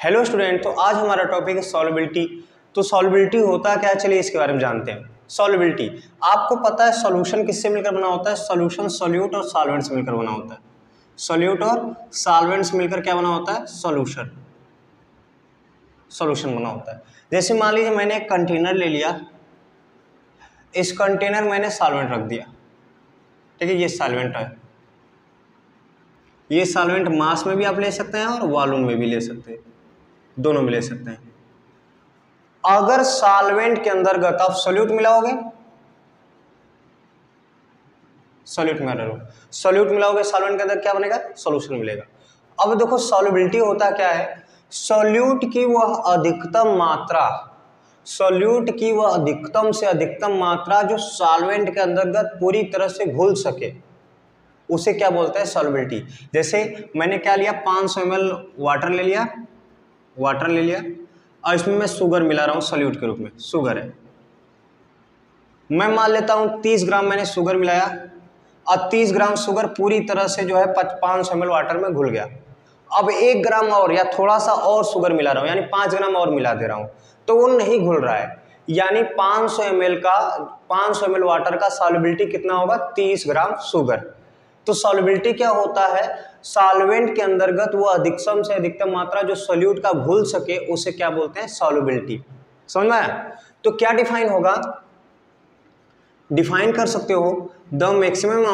Hello student, तो आज हमारा टॉपिक है सॉल्युबिलिटी। तो सॉल्युबिलिटी होता क्या है, चलिए इसके बारे में जानते हैं। सॉल्युबिलिटी, आपको पता है सॉल्यूशन किससे मिलकर बना होता है? सॉल्यूशन सॉल्यूट और सॉल्वेंट से मिलकर बना होता है। सॉल्यूट और सॉल्वेंट्स मिलकर क्या बना होता है? सॉल्यूशन। सॉल्यूशन बना होता है। जैसे मान लीजिए मैंने एक कंटेनर ले लिया, इस कंटेनर मैंने सॉल्वेंट रख दिया, ठीक है, ये सॉल्वेंट है। ये सॉल्वेंट मास में भी आप ले सकते हैं और वॉल्यूम में भी ले सकते हैं, दोनों में ले सकते हैं। अगर सॉल्वेंट के अंतर्गत आप सॉल्यूट मिलाओगे, सॉल्यूट मिलाओगे, सॉल्वेंट के अंदर क्या बनेगा? सॉल्यूशन मिलेगा। अब देखो सॉल्युबिलिटी होता क्या है? सॉल्यूट की वह अधिकतम मात्रा, सॉल्यूट की वह अधिकतम से अधिकतम मात्रा जो सॉल्वेंट के अंतर्गत पूरी तरह से घुल सके, उसे क्या बोलते हैं? सॉल्युबिलिटी। जैसे मैंने क्या लिया, 500 ml वाटर ले लिया और इसमें मैं शुगर मिला रहा हूँ सॉल्यूट के रूप में, शुगर है। मैं मान लेता हूँ 30 ग्राम मैंने शुगर मिलाया और 30 ग्राम शुगर पूरी तरह से जो है 500 ml वाटर में घुल गया। अब 1 ग्राम और या थोड़ा सा और शुगर मिला रहा हूँ, यानी 5 ग्राम और मिला दे रहा हूँ, तो वो नहीं घुल रहा है। यानी 500 ml वाटर का सॉल्युबिलिटी कितना होगा? 30 ग्राम शुगर। तो सॉल्युबिलिटी क्या होता है? सॉल्वेंट के अंतर्गत वो अधिकतम से अधिकतम मात्रा जो सॉल्यूट का घुल सके, उसे क्या बोलते हैं? सॉल्युबिलिटी। समझ में आया? तो क्या डिफाइन होगा? डिफाइन कर सकते हो, the maximum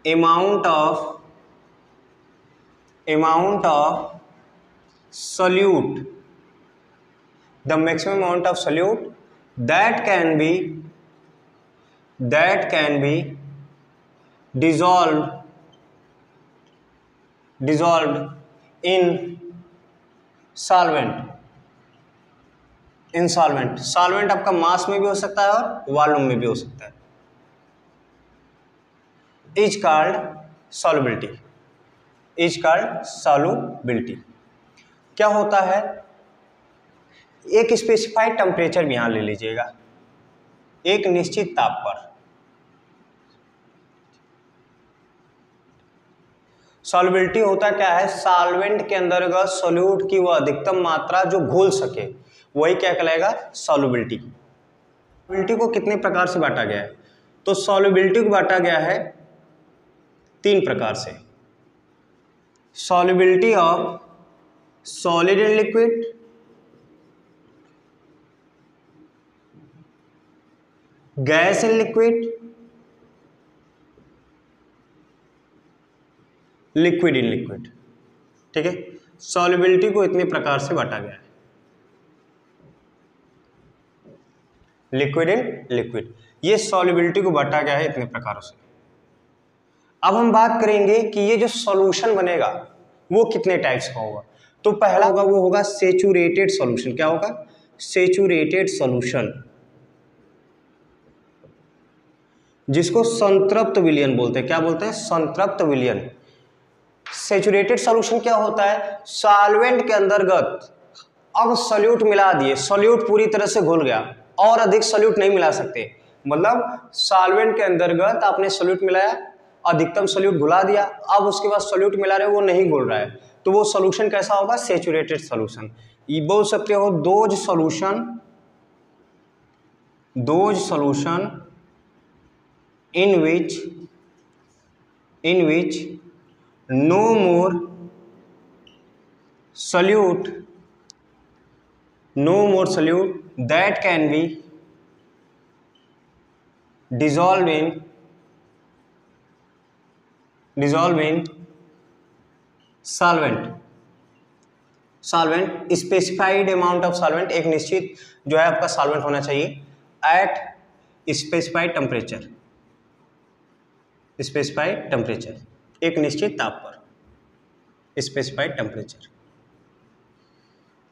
amount of solute, the maximum amount of solute that can be dissolved in solvent आपका मास में भी हो सकता है और वॉल्यूम में भी हो सकता है। Is called solubility. क्या होता है? एक स्पेसिफाइड टेम्परेचर भी यहां ले लीजिएगा, एक निश्चित ताप पर। सॉल्युबिलिटी होता क्या है? सॉल्वेंट के अंतर्गत सॉल्यूट की वह अधिकतम मात्रा जो घुल सके, वही क्या कहलाएगा? सॉल्युबिलिटी। सॉल्युबिलिटी को कितने प्रकार से बांटा गया है? तो सॉल्युबिलिटी को बांटा गया है 3 प्रकार से। Solubility of solid and liquid, gas and liquid, liquid in liquid. ठीक है, सॉल्युबिलिटी को इतने प्रकार से बांटा गया है, लिक्विड इन लिक्विड। ये सॉल्युबिलिटी को बांटा गया है इतने प्रकारों से। अब हम बात करेंगे कि ये जो सॉल्यूशन बनेगा वो कितने टाइप्स का होगा। तो पहला होगा, वो होगा सेचुरेटेड सॉल्यूशन। क्या होगा? सेचुरेटेड सॉल्यूशन, जिसको संतृप्त विलयन बोलते हैं। क्या बोलते हैं? संतृप्त विलयन। सेचुरेटेड सॉल्यूशन क्या होता है? सॉल्वेंट के अंतर्गत अब सॉल्यूट मिला दिए, सॉल्यूट पूरी तरह से घुल गया, और अधिक सॉल्यूट नहीं मिला सकते। मतलब सॉल्वेंट के अंतर्गत आपने सॉल्यूट मिलाया, अधिकतम सॉल्यूट घुला दिया, अब उसके बाद सॉल्यूट मिला रहे वो नहीं घुल रहा है, तो वो सॉल्यूशन कैसा होगा? Saturated solution. ये बोल सकते हो those solution in which no more solute that can be dissolved in solvent, specified amount of solvent, एक निश्चित जो है आपका सॉल्वेंट होना चाहिए एट स्पेसिफाइड टेम्परेचर, एक निश्चित ताप पर, स्पेसिफाइड टेम्परेचर।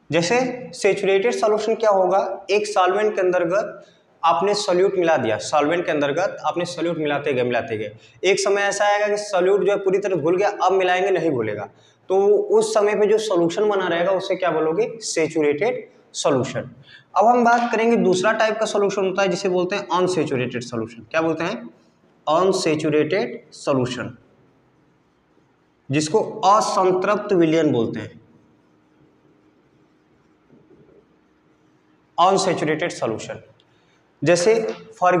जैसे सेचुरेटेड सॉल्यूशन क्या होगा? एक सॉल्वेंट के अंतर्गत आपने सॉल्यूट मिला दिया, सॉल्वेंट के अंतर्गत आपने सॉल्यूट मिलाते गए, एक समय ऐसा आएगा कि सॉल्यूट जो है पूरी तरह घुल गया, अब मिलाएंगे नहीं घुलेगा, तो उस समय पे जो सॉल्यूशन बना रहेगा उसे क्या बोलोगे? Saturated solution. अब हम बात करेंगे दूसरा टाइप का सॉल्यूशन होता है जिसे बोलते हैं अनसेचुरेटेड सॉल्यूशन। क्या बोलते हैं? Unsaturated solution. जिसको असंतृप्त विलयन बोलते हैं, अनसैचुरेटेड सॉल्यूशन। जैसे फॉर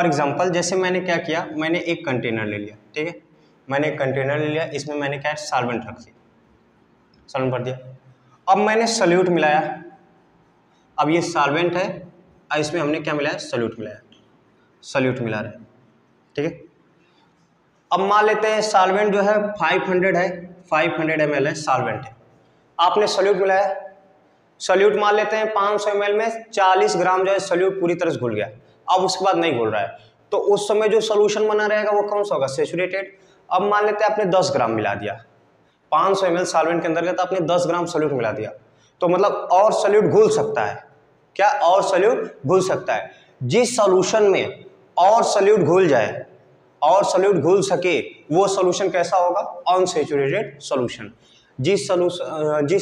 एग्जांपल जैसे मैंने क्या किया, मैंने एक कंटेनर ले लिया, ठीक है, मैंने एक कंटेनर ले लिया, इसमें मैंने क्या सॉल्वेंट रख दिया, सॉल्वेंट भर दिया। अब मैंने सॉल्यूट मिलाया, अब ये सॉल्वेंट है और इसमें हमने क्या मिलाया, सॉल्यूट मिलाया, सॉल्यूट मिला रहे हैं, ठीक है। अब मान लेते हैं सॉल्वेंट जो है 500 है, 500 ml है सॉल्वेंट है, आपने सॉल्यूट मिलाया, सॉल्यूट मान लेते हैं 500 ml में 40 ग्राम जो है सॉल्यूट पूरी तरह से घुल गया, अब उसके बाद नहीं घुल रहा है, तो उस समय जो सॉल्यूशन बना रहेगा वो कौन सा होगा, सैचुरेटेड। अब मान लेते हैं आपने 10 ग्राम मिला दिया, 500 ml सॉल्वेंट के अंतर्गत आपने 10 ग्राम सॉल्यूट मिला दिया, तो मतलब और सॉल्यूट घुल सकता है, क्या और सॉल्यूट घुल सकता है। जिस सॉल्यूशन में और सॉल्यूट घुल जाए और सॉल्यूट घुल सके वो सॉल्यूशन कैसा होगा, अनसैचुरेटेड सॉल्यूशन। जिस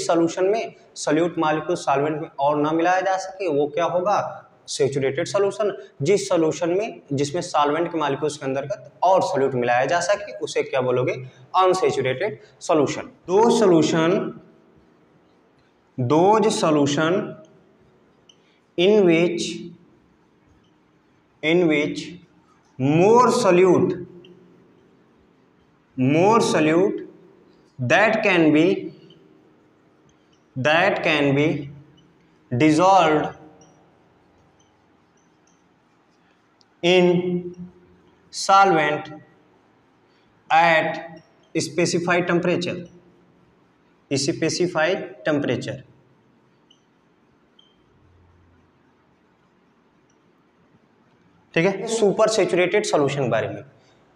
सॉल्यूशन में सॉल्यूट मॉलिक्यूल सॉल्वेंट में और ना मिलाया जा सके वो क्या होगा, सैचुरेटेड सॉल्यूशन। जिस सॉल्यूशन में जिसमें सॉल्वेंट के मॉलिक्यूल्स के अंतर्गत और सॉल्यूट मिलाया जा सके उसे क्या बोलोगे, unsaturated solution. Those solution in which more solute that can be dissolved in solvent at specified temperature, ठीक है। सुपर सैचुरेटेड सॉल्यूशन के बारे में,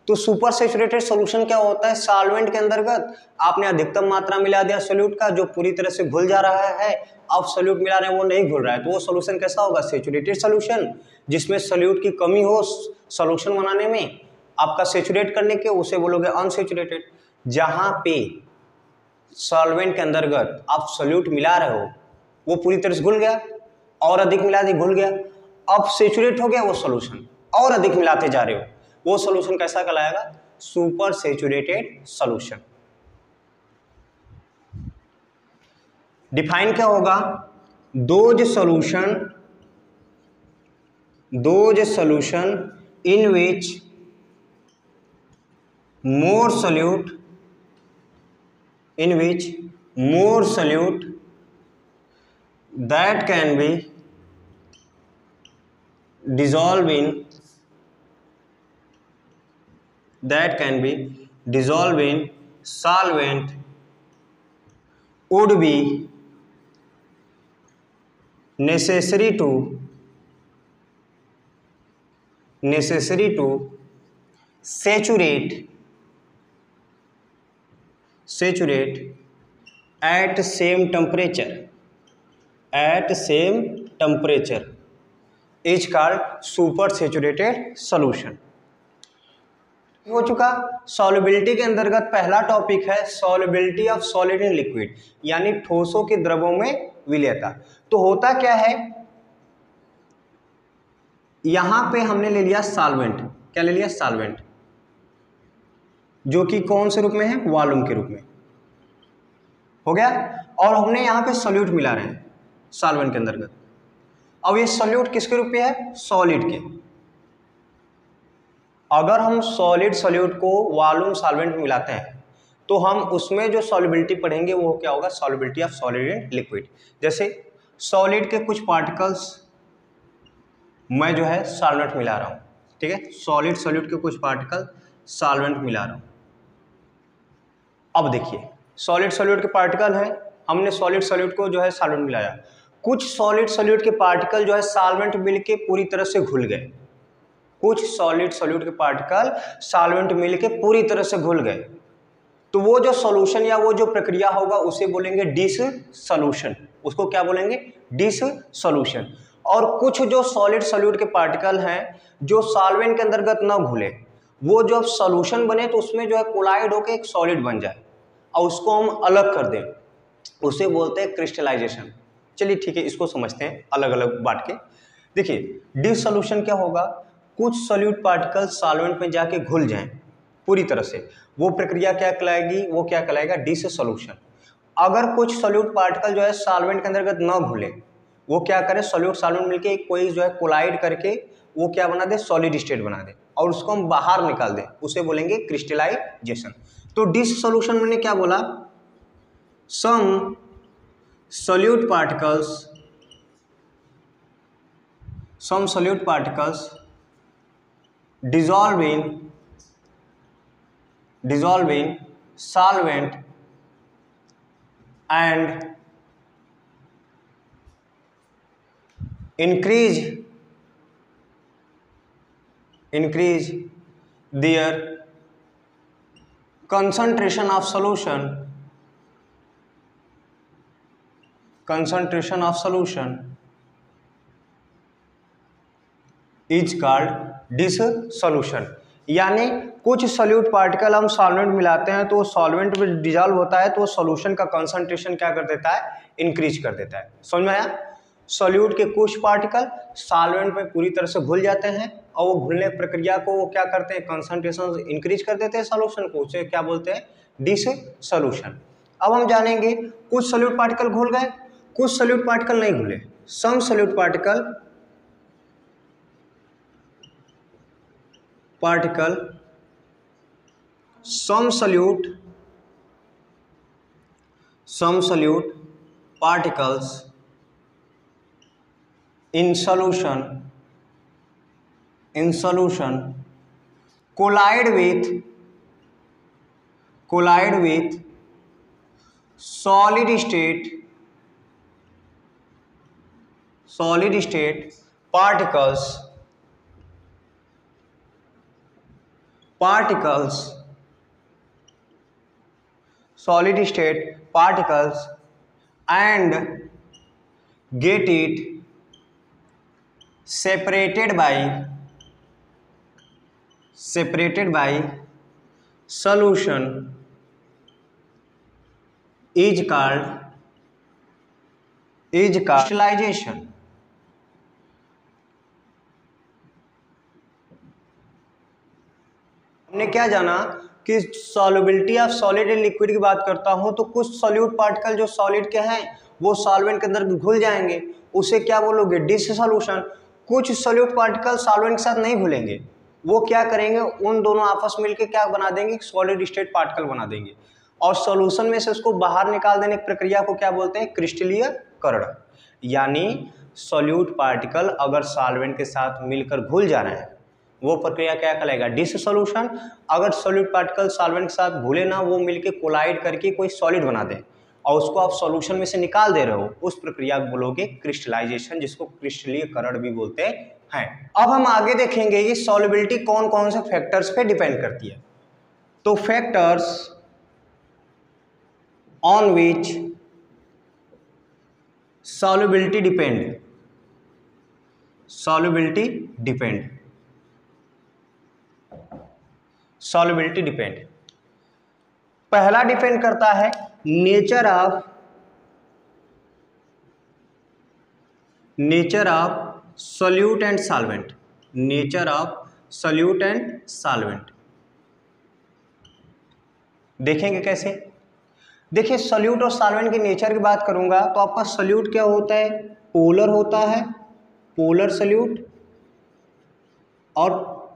तो सुपर सैचुरेटेड सॉल्यूशन क्या होता है, सॉल्वेंट के अंतर्गत आपने अधिकतम मात्रा मिला दिया सॉल्यूट का जो पूरी तरह से घुल जा रहा है, अब सॉल्यूट मिला रहे हैं वो नहीं घुल रहा है, तो वो सॉल्यूशन कैसा होगा, सैचुरेटेड सॉल्यूशन। जिसमें सॉल्यूट की कमी हो सॉल्यूशन बनाने में, आपका सैचुरेट करने के, उसे बोलोगे अनसैचुरेटेड। जहां पे सॉल्वेंट के अंतर्गत आप सॉल्यूट मिला रहे हो वो पूरी तरह से घुल गया, और अधिक मिला दी घुल गया, अब सैचुरेट हो गया वो सॉल्यूशन, और अधिक मिलाते जा रहे हो, वो सॉल्यूशन कैसा कहलाएगा, सुपर सैचुरेटेड सॉल्यूशन। डिफाइन क्या होगा, those solution in which more solute that can be dissolved in solvent would be necessary to saturate at same temperature is called super saturated solution। हो चुका। सॉल्युबिलिटी के अंतर्गत पहला topic है solubility of solid in liquid, यानी ठोसों के द्रवों में विलयता। तो होता क्या है, यहां पे हमने ले लिया सॉल्वेंट, क्या ले लिया, सॉल्वेंट, जो कि कौन से रूप में है, वॉल्यूम के रूप में, हो गया। और हमने यहाँ पे सॉल्यूट मिला रहे हैं सॉल्वेंट के अंतर्गत। अब ये सॉल्यूट किसके रूप में है, सॉलिड के। अगर हम सॉलिड सॉल्यूट को वॉल्यूम सॉल्वेंट में मिलाते हैं तो हम उसमें जो सॉल्युबिलिटी पढ़ेंगे वो क्या होगा, solubility of solid in liquid. जैसे सॉलिड के कुछ पार्टिकल्स मैं जो है सॉल्वेंट मिला रहा हूँ, ठीक है, सॉलिड सॉल्यूट के कुछ पार्टिकल सॉल्वेंट मिला रहा हूँ। अब देखिए सॉलिड सॉल्यूट के पार्टिकल है, हमने सॉलिड सॉल्यूट को जो है सॉल्वेंट मिलाया, कुछ सॉलिड सॉल्यूट के पार्टिकल जो है सॉल्वेंट मिलके पूरी तरह से घुल गए, कुछ सॉलिड सॉल्यूट के पार्टिकल सॉल्वेंट मिलके पूरी तरह से घुल गए, तो वो जो सॉल्यूशन या वो जो प्रक्रिया होगा उसे बोलेंगे डिसॉल्यूशन। उसको क्या बोलेंगे, डिसॉल्यूशन। और कुछ जो सॉलिड सॉल्यूट के पार्टिकल हैं जो सॉल्वेंट के अंतर्गत न घुले, वो जब सॉल्यूशन बने तो उसमें जो है कोलाइड होकर एक सॉलिड बन जाए और उसको हम अलग कर दें, उसे बोलते हैं क्रिस्टलाइजेशन। चलिए ठीक है, इसको समझते हैं अलग अलग बांट के। देखिए डिसॉल्यूशन क्या होगा, कुछ सॉल्यूट पार्टिकल सॉल्वेंट में जाके घुल जाएं, पूरी तरह से, वो प्रक्रिया क्या कहलाएगी, वो क्या कहलाएगा, डिसोल्यूशन। अगर कुछ सॉल्यूट पार्टिकल जो है सॉल्वेंट के अंतर्गत न घुले, वो क्या करे, सॉल्यूट सॉल्वेंट मिलके कोई जो है कोलाइड करके वो क्या बना दे, सॉलिड स्टेट बना दे और उसको हम बाहर निकाल दें, उसे बोलेंगे क्रिस्टलाइजेशन। तो डिसोल्यूशन मैंने क्या बोला, सम solute particles dissolve in solvent and increase their concentration of solution is called dissolution. यानी कुछ सॉल्यूट पार्टिकल हम सॉल्वेंट मिलाते हैं तो वो सॉल्वेंट में डिजॉल्व होता है तो वो सॉल्यूशन का कंसंट्रेशन क्या कर देता है, इंक्रीज कर देता है। समझ में आया, सॉल्यूट के कुछ पार्टिकल सॉल्वेंट में पूरी तरह से घुल जाते हैं और वो घुलने प्रक्रिया को वो क्या करते हैं, कंसंट्रेशन इंक्रीज कर देते हैं सॉल्यूशन को, उसे क्या बोलते हैं, डिसोल्यूशन। अब हम जानेंगे कुछ सॉल्यूट पार्टिकल घुल गए, कुछ सॉल्यूट पार्टिकल नहीं घुले। Some solute particle some solute particles in solution collide with solid state particles solid state particles and get it separated by solution is called crystallization। हमने क्या जाना कि solubility of solid and liquid की बात करता हूं तो कुछ सॉल्यूट पार्टिकल जो सॉलिड के हैं वो सॉल्वेंट के अंदर घुल जाएंगे, उसे क्या बोलोगे, डिसोल्यूशन। कुछ सॉल्यूट पार्टिकल सॉल्वेंट के साथ नहीं घुलेंगे, वो क्या करेंगे, उन दोनों आपस में मिलकर क्या बना देंगे, सॉलिड स्टेट पार्टिकल बना देंगे और सॉल्यूशन में से उसको बाहर निकाल देने की प्रक्रिया को क्या बोलते हैं, क्रिस्टलीयकरण। यानी सॉल्यूट पार्टिकल अगर सॉल्वेंट के साथ मिलकर घुल जा रहे हैं वो प्रक्रिया क्या कहलाएगा, डिसोल्यूशन। अगर सॉल्यूट पार्टिकल सॉल्वेंट के साथ घुले ना, वो मिलके कोलाइड करके कोई सॉलिड बना दे और उसको आप सॉल्यूशन में से निकाल दे रहे हो, उस प्रक्रिया को बोलोगे क्रिस्टलाइजेशन, जिसको क्रिस्टलीयकरण भी बोलते हैं। अब हम आगे देखेंगे कि सॉल्युबिलिटी कौन कौन से फैक्टर्स पे डिपेंड करती है। तो factors on which solubility depend. पहला डिपेंड करता है nature of solute and solvent. देखेंगे कैसे, देखिए सॉल्यूट और सॉल्वेंट के नेचर की बात करूंगा तो आपका सॉल्यूट क्या होता है, पोलर होता है, पोलर सॉल्यूट और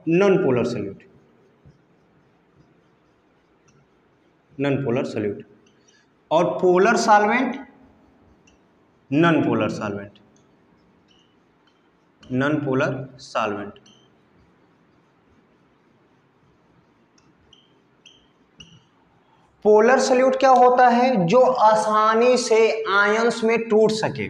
नॉन पोलर सॉल्यूट। और polar solvent, non polar solvent. Polar solute क्या होता है, जो आसानी से आयंस में टूट सके,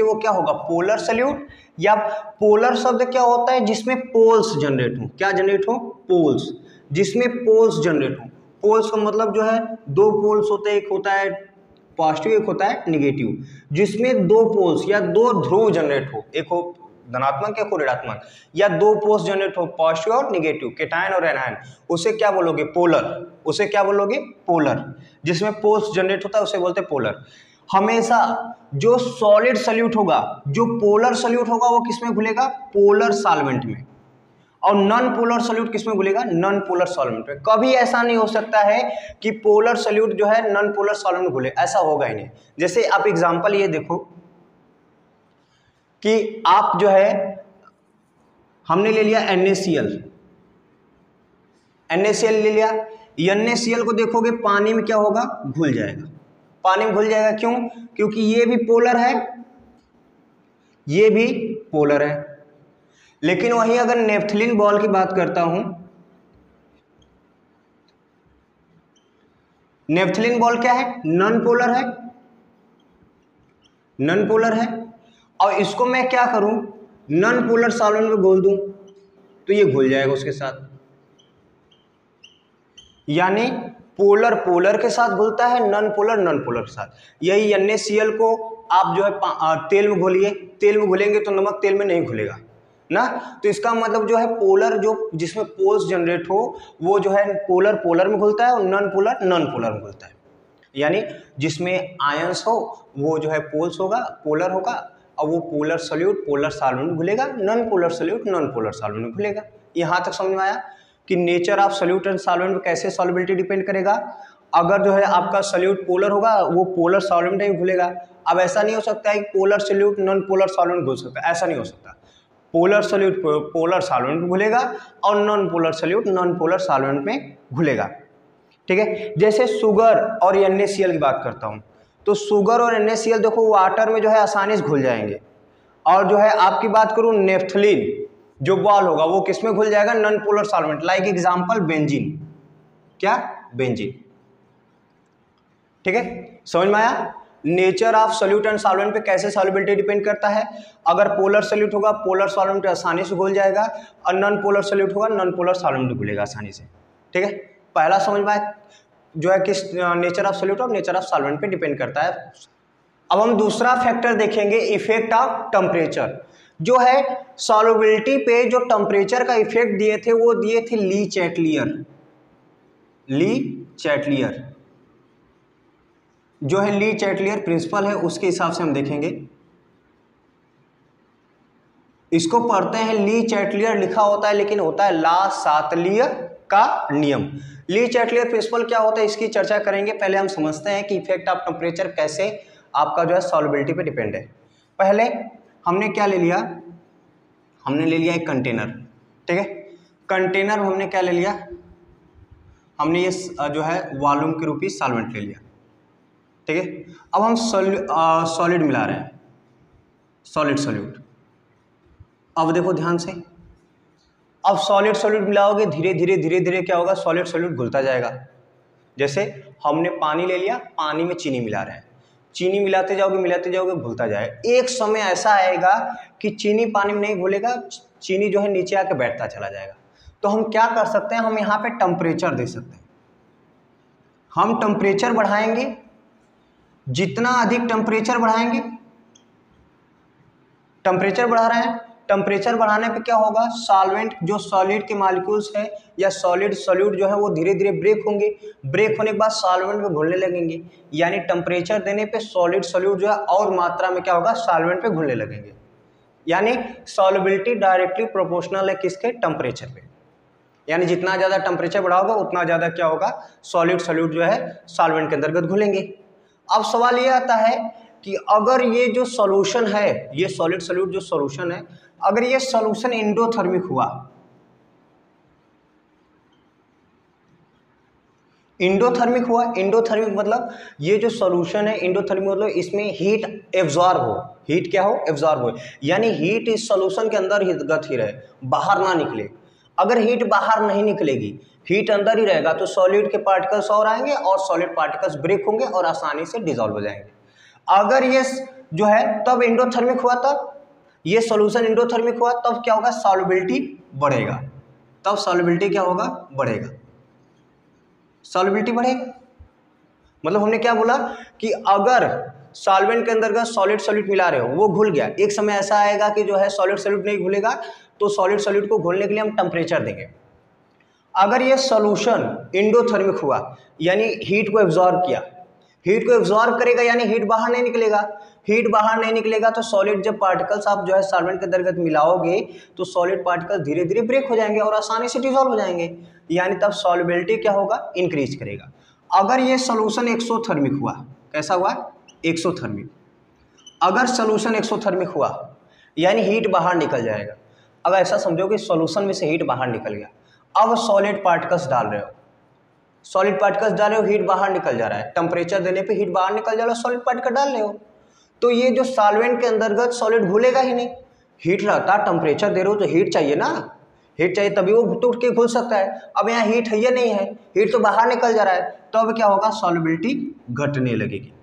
वो क्या होगा, पोलर सॉल्यूट। या पोलर शब्द क्या होता है, जिसमें पोल्स जनरेट हो, क्या जनरेट हो, पोल्स, जिसमें पोल्स जनरेट हो। पोल्स का मतलब जो है दो पोल्स होते हैं, एक होता है पॉजिटिव, एक होता है निगेटिव, जिसमें दो पोल्स या दो ध्रुव जनरेट हो, एक हो धनात्मक या ऋणात्मक, या दो पोल्स जनरेट हो, पॉजिटिव और निगेटिव, कैटायन और एनायन, उसे क्या बोलोगे, पोलर। जिसमें पोल्स जनरेट होता है उसे बोलते हैं पोलर। हमेशा जो सॉलिड सॉल्यूट होगा, जो पोलर सॉल्यूट होगा, वो किसमें घुलेगा, पोलर सॉल्वेंट में। और नॉन पोलर सॉल्यूट किसमें घुलेगा, नॉन पोलर सॉल्वेंट में। कभी ऐसा नहीं हो सकता है कि पोलर सॉल्यूट जो है नॉन पोलर सॉल्वेंट में घुले, ऐसा होगा ही नहीं। जैसे आप एग्जांपल ये देखो कि आप जो है हमने ले लिया NaCl ले लिया, NaCl को देखोगे पानी में क्या होगा, घुल जाएगा, पानी में घुल जाएगा। क्यों, क्योंकि ये भी पोलर है, ये भी पोलर है। लेकिन वहीं अगर नेफ्थलीन बॉल की बात करता हूं, नेफ्थलीन बॉल क्या है, नॉन पोलर है, नॉन पोलर है। और इसको मैं क्या करूं, नॉन पोलर सॉल्वेंट में घोल दूं तो ये घुल जाएगा उसके साथ। यानी पोलर पोलर के साथ घुलता है, नॉन पोलर के साथ। यही NaCl को आप जो है तेल में घोलिए, तेल में घुलेंगे तो नमक तेल में नहीं घुलेगा ना। तो इसका मतलब जो है पोलर, जो जिसमें पोल्स जनरेट हो, वो जो है पोलर पोलर में घुलता है और नॉन पोलर में घुलता है। यानी जिसमें आयंस हो वो जो है पोल्स होगा, पोलर होगा, और वो पोलर सॉल्यूट पोलर सॉल्वेंट में घुलेगा, non polar solute non polar solvent में घुलेगा। यहाँ तक समझ में आया कि nature of solute and solvent में कैसे सॉल्युबिलिटी डिपेंड करेगा। अगर जो है आपका सॉल्यूट पोलर होगा वो पोलर सॉल्वेंट में घुलेगा। अब ऐसा नहीं हो सकता है कि polar solute non polar solvent घुल सकता है, ऐसा नहीं हो सकता। पोलर सॉल्यूट पोलर सॉल्वेंट में घुलेगा और non polar solute non polar solvent में घुलेगा। ठीक है, जैसे शुगर और NaCl की बात करता हूँ, तो शुगर और NaCl देखो वाटर में जो है आसानी से घुल जाएंगे। और जो है आपकी बात करूँ नेफ्थलीन जो बॉल होगा वो किस में घुल जाएगा, non polar solvent. Like example benzene, क्या, बेंजीन। ठीक है, समझ में आया। Nature of solute and solvent पे कैसे सॉल्युबिलिटी डिपेंड करता है। अगर पोलर सॉल्यूट होगा पोलर सॉल्वेंट आसानी से घुल जाएगा, और नॉन पोलर सॉल्यूट होगा नॉन पोलर सॉल्वेंट घुलेगा आसानी से। ठीक है, पहला समझ में आया जो है किस नेचर ऑफ सॉल्यूट और नेचर ऑफ सॉल्वेंट पे डिपेंड करता है। अब हम दूसरा फैक्टर देखेंगे, इफेक्ट ऑफ टेम्परेचर। जो है सॉल्युबिलिटी पे जो टेम्परेचर का इफेक्ट दिए थे वो दिए थे ली चैटलियर जो है ली चैटलियर प्रिंसिपल है, उसके हिसाब से हम देखेंगे। इसको पढ़ते हैं, ली चैटलियर लिखा होता है लेकिन होता है ला सातलिय का नियम। ली चैटलियर प्रिंसिपल क्या होता है इसकी चर्चा करेंगे। पहले हम समझते हैं कि इफेक्ट ऑफ टेम्परेचर कैसे आपका जो है सॉल्युबिलिटी पे डिपेंड है। पहले हमने क्या ले लिया, हमने ले लिया एक कंटेनर। ठीक है, कंटेनर में हमने क्या ले लिया, हमने ये जो है वॉल्यूम के रूपी सॉल्वेंट ले लिया। ठीक है, अब हम सॉलिड मिला रहे हैं, सॉलिड सॉल्यूट। अब देखो ध्यान से, अब सॉलिड सॉल्यूट मिलाओगे धीरे धीरे क्या होगा, सॉलिड सॉल्यूट घुलता जाएगा। जैसे हमने पानी ले लिया, पानी में चीनी मिला रहे हैं, चीनी मिलाते जाओगे घुलता जाएगा। एक समय ऐसा आएगा कि चीनी पानी में नहीं घुलेगा, चीनी जो है नीचे आके बैठता चला जाएगा। तो हम क्या कर सकते हैं, हम यहाँ पे टेम्परेचर दे सकते हैं। हम टेम्परेचर बढ़ाएंगे, जितना अधिक टेम्परेचर बढ़ाएंगे, टेम्परेचर बढ़ा रहे हैं, टेम्परेचर बढ़ाने पे क्या होगा, सॉल्वेंट जो सॉलिड के मॉलिक्यूल्स है या सॉलिड सॉल्यूट जो है वो धीरे धीरे ब्रेक होंगे। ब्रेक होने के बाद सॉल्वेंट में घुलने लगेंगे। यानी टेम्परेचर देने पे सॉलिड सॉल्यूट जो है और मात्रा में क्या होगा, सॉल्वेंट पे घुलने लगेंगे। यानी सॉल्युबिलिटी डायरेक्टली प्रोपोर्शनल है किसके, टेम्परेचर पे। यानी जितना ज़्यादा टेम्परेचर बढ़ाओगे उतना ज़्यादा क्या होगा, सॉलिड सॉल्यूट जो है सॉल्वेंट के अंतर्गत घुलेंगे। अब सवाल ये आता है कि अगर ये जो सॉल्यूशन है, ये सॉलिड सॉल्यूट जो सॉल्यूशन है, अगर ये सॉल्यूशन एंडोथर्मिक हुआ, एंडोथर्मिक हुआ, एंडोथर्मिक मतलब ये जो सॉल्यूशन है एंडोथर्मिक मतलब इसमें हीट एब्जॉर्ब हो, हीट क्या हो, एब्जॉर्ब हो। यानी हीट इस सॉल्यूशन के अंदर ही गत ही रहे, बाहर ना निकले। अगर हीट बाहर नहीं निकलेगी, हीट अंदर ही रहेगा, तो सॉलिड के पार्टिकल्स और आएंगे और सॉलिड पार्टिकल्स ब्रेक होंगे और आसानी से डिसॉल्व हो जाएंगे। अगर ये जो है तब एंडोथर्मिक हुआ, तब ये सॉल्यूशन एंडोथर्मिक हुआ, तब क्या होगा, सॉल्युबिलिटी बढ़ेगा। तब सॉल्युबिलिटी क्या होगा, बढ़ेगा, सॉल्युबिलिटी बढ़ेगा। मतलब हमने क्या बोला कि अगर सॉल्वेंट के अंदर सॉलिड सॉल्यूट मिला रहे हो, वो घुल गया, एक समय ऐसा आएगा कि जो है सॉलिड सॉल्यूट नहीं घुलेगा, तो सॉलिड सॉल्यूट को घुलने के लिए हम टेम्परेचर देंगे। अगर ये सॉल्यूशन एंडोथर्मिक हुआ यानी हीट को एब्जॉर्ब किया, हीट को एब्जॉर्ब करेगा यानी हीट बाहर नहीं निकलेगा, हीट बाहर नहीं निकलेगा तो सॉलिड जब पार्टिकल्स आप जो है सॉल्वेंट के अंतर्गत मिलाओगे तो सॉलिड पार्टिकल्स धीरे धीरे ब्रेक हो जाएंगे और आसानी से डिसॉल्व हो जाएंगे, यानी तब सॉल्युबिलिटी क्या होगा, इंक्रीज करेगा। अगर ये सोल्यूशन एक्सोथर्मिक हुआ, कैसा हुआ, एक्सोथर्मिक, अगर सोल्यूशन एक्सोथर्मिक हुआ यानी हीट बाहर निकल जाएगा। अगर ऐसा समझो कि सॉल्यूशन में से हीट बाहर निकल गया, अब सॉलिड पार्टिकल्स डाल रहे हो, सॉलिड पार्टिकल्स डाल रहे हो, हीट बाहर निकल जा रहा है, टेम्परेचर देने पे हीट बाहर निकल जा रहा है, सॉलिड पार्टिकल डाल रहे हो, तो ये जो सॉल्वेंट के अंतर्गत सॉलिड घुलेगा ही नहीं। हीट रहता, टेम्परेचर दे रहे हो तो हीट चाहिए ना, हीट चाहिए तभी वो टूट के घुल सकता है। अब यहाँ हीट है या नहीं है, हीट तो बाहर निकल जा रहा है, तो अब क्या होगा, सॉल्युबिलिटी घटने लगेगी।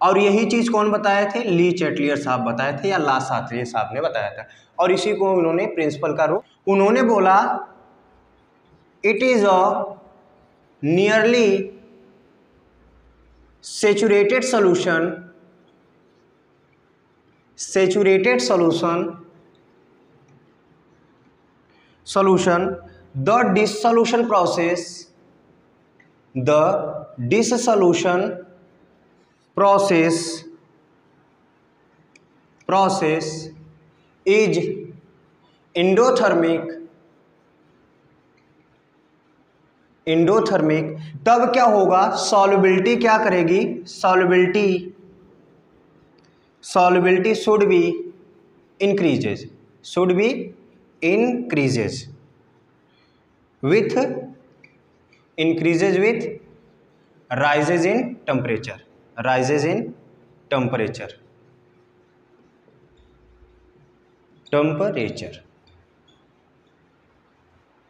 और यही चीज़ कौन बताए थे, ली चैटलियर साहब बताए थे या ला सात्रिय साहब ने बताया था, और इसी को उन्होंने प्रिंसिपल का रूल, उन्होंने बोला it is a nearly saturated solution, saturated solution the dissolution process is endothermic, तब क्या होगा, सॉल्युबिलिटी क्या करेगी, solubility should be increases with rises in temperature,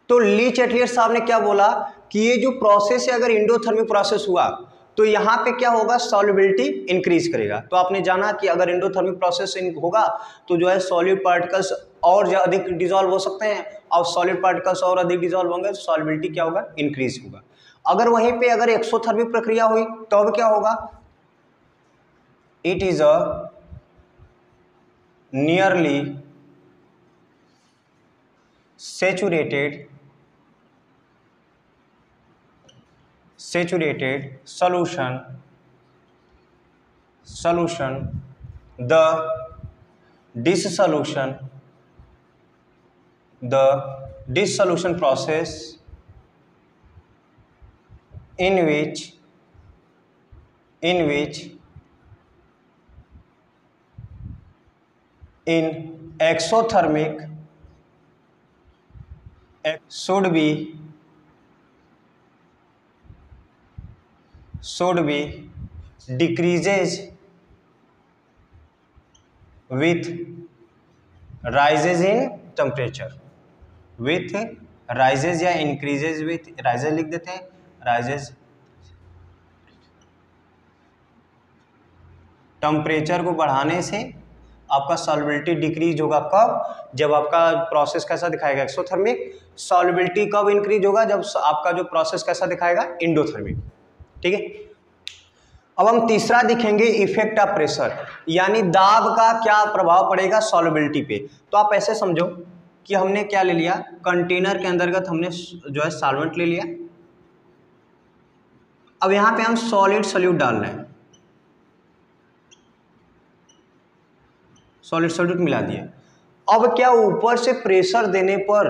तो ली चैटलियर साहब ने क्या बोला कि ये जो प्रोसेस है, अगर एंडोथर्मिक प्रोसेस हुआ तो यहाँ पे क्या होगा, सॉल्युबिलिटी इंक्रीज करेगा। तो आपने जाना कि अगर एंडोथर्मिक प्रोसेस होगा तो जो है सॉलिड पार्टिकल्स और अधिक डिसॉल्व हो सकते हैं, और सॉलिड पार्टिकल्स और अधिक डिसॉल्व होंगे तो सॉल्युबिलिटी क्या होगा, इंक्रीज होगा। अगर वहीं पे अगर एक्सोथर्मिक प्रक्रिया हुई तो अब क्या होगा, it is a nearly saturated solution the dissolution process in which in exothermic should be decreases with rises in temperature, या increases with rises लिख देते हैं, rises टेम्परेचर को बढ़ाने से आपका सॉल्युबिलिटी डिक्रीज होगा। कब, जब आपका प्रोसेस कैसा दिखाएगा, एक्सोथर्मिक। सॉल्युबिलिटी कब इंक्रीज होगा, जब आपका जो प्रोसेस कैसा दिखाएगा, एंडोथर्मिक। ठीक है, अब हम तीसरा दिखेंगे इफेक्ट ऑफ प्रेशर, यानी दाब का क्या प्रभाव पड़ेगा सॉल्युबिलिटी पे। तो आप ऐसे समझो कि हमने क्या ले लिया, कंटेनर के अंतर्गत हमने जो है सॉल्वेंट ले लिया, अब यहां पे हम सॉलिड सोल्यूट डाल रहे हैं, सॉलिड सोल्यूट मिला दिया। अब क्या ऊपर से प्रेशर देने पर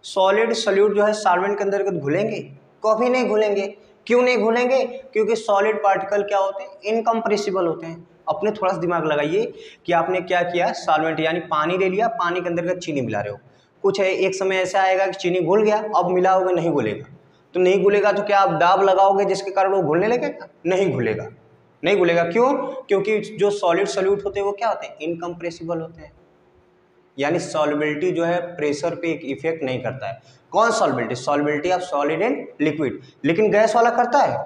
सॉलिड सोल्यूट जो है सॉल्वेंट के अंतर्गत घुलेंगे, कभी नहीं घुलेंगे। क्यों नहीं घुलेंगे, क्योंकि सॉलिड पार्टिकल क्या होते हैं, इनकम्प्रेसिबल होते हैं। अपने थोड़ा सा दिमाग लगाइए कि आपने क्या किया, सॉल्वेंट यानी पानी ले लिया, पानी के अंतर्गत चीनी मिला रहे हो, कुछ है एक समय ऐसा आएगा कि चीनी घुल गया, अब मिलाओगे नहीं घुलेगा, तो नहीं घुलेगा तो क्या आप दाब लगाओगे जिसके कारण वो घुलने लगेगा, नहीं घुलेगा। क्यों, क्योंकि जो सॉलिड सोल्यूट होते हैं वो क्या होते हैं, इनकम्प्रेसिबल होते हैं, यानी सॉल्युबिलिटी जो है प्रेशर पे एक इफेक्ट नहीं करता है। कौन solubility of solid and liquid, लेकिन गैस वाला करता है,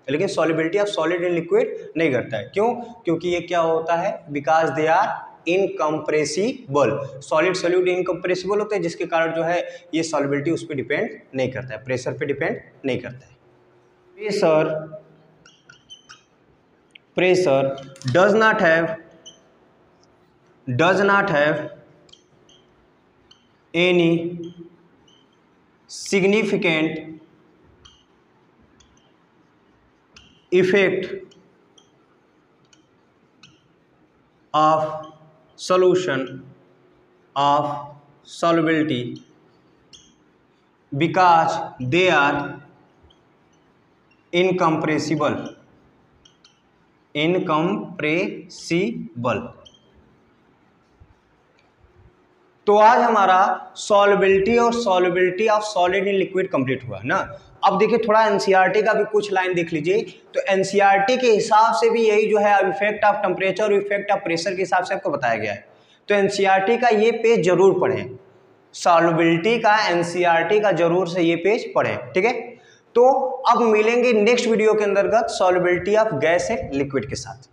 लेकिन solubility of solid and liquid नहीं करता है। क्यों, क्योंकि ये क्या होता है, because they are incompressible, solid solute incompressible होते हैं, जिसके कारण जो है ये सॉल्युबिलिटी उस पर डिपेंड नहीं करता है, प्रेशर पे डिपेंड नहीं करता है। pressure does not have any significant effect of solution of solubility because they are incompressible तो आज हमारा सॉल्युबिलिटी और solubility of solid in liquid complete हुआ ना। अब देखिए थोड़ा एनसीईआरटी का भी कुछ लाइन देख लीजिए। तो एनसीईआरटी के हिसाब से भी यही जो है इफेक्ट ऑफ टेम्परेचर और इफेक्ट ऑफ प्रेशर के हिसाब से आपको बताया गया है। तो एनसीईआरटी का ये पेज जरूर पढ़ें, सॉल्युबिलिटी का एनसीईआरटी का जरूर से ये पेज पढ़ें, ठीक है। तो अब मिलेंगे नेक्स्ट वीडियो के अंतर्गत solubility of gas and liquid के साथ।